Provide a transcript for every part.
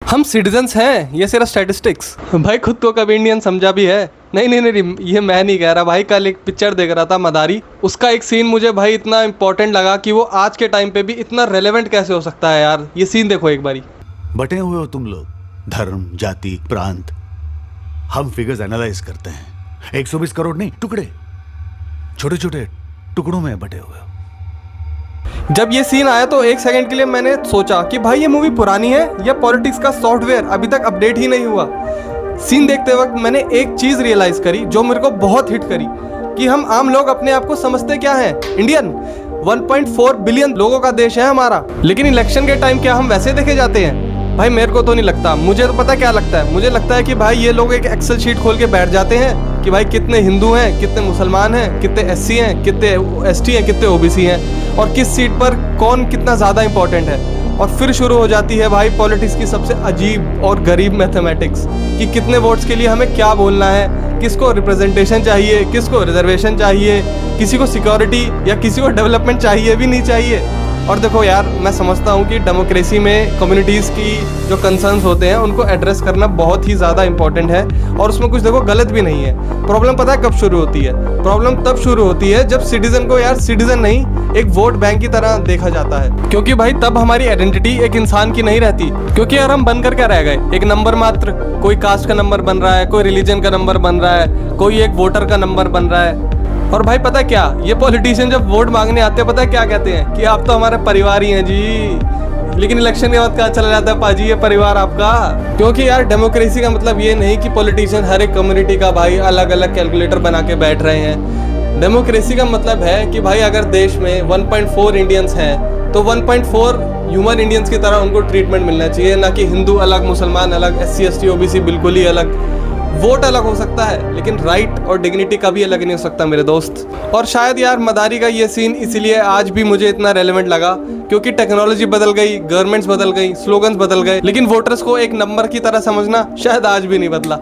हम सिटीजन्स हैं, ये सिर्फ स्टैटिस्टिक्स। भाई खुद को कभी इंडियन समझा भी है? नहीं नहीं नहीं, ये मैं नहीं कह रहा भाई। कल एक पिक्चर देख रहा था मदारी, उसका एक सीन मुझे भाई इतना इंपॉर्टेंट लगा कि वो आज के टाइम पे भी इतना रेलेवेंट कैसे हो सकता है यार। ये सीन देखो एक बारी। बटे हुए हो तुम लोग, धर्म, जाति, प्रांत। हम फिगर्स एनालाइज करते हैं। 120 करोड़ नहीं, टुकड़े, छोटे छोटे टुकड़ों में बटे हुए हो। जब ये सीन आया तो एक सेकंड के लिए मैंने सोचा कि भाई ये मूवी पुरानी है या पॉलिटिक्स का सॉफ्टवेयर अभी तक अपडेट ही नहीं हुआ। सीन देखते वक्त मैंने एक चीज रियलाइज करी जो मेरे को बहुत हिट करी, कि हम आम लोग अपने आप को समझते क्या हैं? इंडियन। 1.4 बिलियन लोगों का देश है हमारा, लेकिन इलेक्शन के टाइम क्या हम वैसे देखे जाते हैं? भाई मेरे को तो नहीं लगता। मुझे तो पता क्या लगता है, मुझे लगता है कि भाई ये लोग एक एक्सेल शीट खोल के बैठ जाते हैं कि भाई कितने हिंदू हैं, कितने मुसलमान हैं, कितने एससी हैं, कितने एसटी हैं, कितने ओबीसी हैं, और किस सीट पर कौन कितना ज़्यादा इंपॉर्टेंट है। और फिर शुरू हो जाती है भाई पॉलिटिक्स की सबसे अजीब और गरीब मैथमेटिक्स, कि कितने वोट्स के लिए हमें क्या बोलना है, किसको रिप्रेजेंटेशन चाहिए, किसको रिजर्वेशन चाहिए, किसी को सिक्योरिटी या किसी को डेवलपमेंट चाहिए भी नहीं चाहिए। और देखो यार, मैं समझता हूँ कि डेमोक्रेसी में कम्युनिटीज़ की जो कंसर्न्स होते हैं उनको एड्रेस करना बहुत ही ज़्यादा इंपॉर्टेंट है, और उसमें कुछ देखो गलत भी नहीं है। प्रॉब्लम पता है कब शुरू होती है? प्रॉब्लम तब शुरू होती है जब सिटीजन को यार सिटीजन नहीं, एक वोट बैंक की तरह देखा जाता है। क्योंकि भाई तब हमारी आइडेंटिटी एक इंसान की नहीं रहती। क्योंकि यार हम बनकर क्या रह गए? एक नंबर मात्र। कोई कास्ट का नंबर बन रहा है, कोई रिलीजन का नंबर बन रहा है, कोई एक वोटर का नंबर बन रहा है। और भाई पता क्या, ये पॉलिटिशियन जब वोट मांगने आते हैं पता है क्या कहते हैं? कि आप तो हमारे परिवार ही हैं जी। लेकिन इलेक्शन के बाद क्या चला जाता है पाजी, ये परिवार आपका। क्योंकि यार डेमोक्रेसी का मतलब ये नहीं कि पॉलिटिशियन हर एक कम्युनिटी का भाई अलग अलग कैलकुलेटर बना के बैठ रहे हैं। डेमोक्रेसी का मतलब है कि भाई अगर देश में 1.4 इंडियंस हैं तो 1.4 ह्यूमन इंडियंस की तरह उनको ट्रीटमेंट मिलना चाहिए, ना कि हिंदू अलग, मुसलमान अलग, SC ST OBC बिल्कुल ही अलग। वोट अलग हो सकता है लेकिन राइट और डिग्निटी कभी अलग नहीं हो सकता मेरे दोस्त। और शायद यार मदारी का ये सीन इसीलिए आज भी मुझे इतना रेलेवेंट लगा, क्योंकि टेक्नोलॉजी बदल गई, गवर्नमेंट्स बदल गई, स्लोगन्स बदल गए, लेकिन वोटर्स को एक नंबर की तरह समझना शायद आज भी नहीं बदला।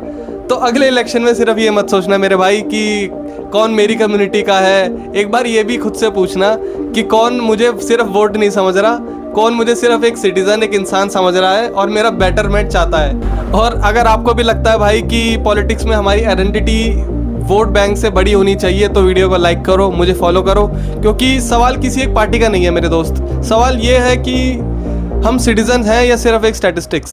तो अगले इलेक्शन में सिर्फ ये मत सोचना मेरे भाई कि कौन मेरी कम्युनिटी का है। एक बार ये भी खुद से पूछना कि कौन मुझे सिर्फ वोट नहीं समझ रहा, कौन मुझे सिर्फ एक सिटीजन, एक इंसान समझ रहा है और मेरा बेटरमेंट चाहता है। और अगर आपको भी लगता है भाई कि पॉलिटिक्स में हमारी आइडेंटिटी वोट बैंक से बड़ी होनी चाहिए तो वीडियो को लाइक करो, मुझे फॉलो करो। क्योंकि सवाल किसी एक पार्टी का नहीं है मेरे दोस्त, सवाल ये है कि हम सिटीजन हैं या सिर्फ एक स्टैटिस्टिक्स।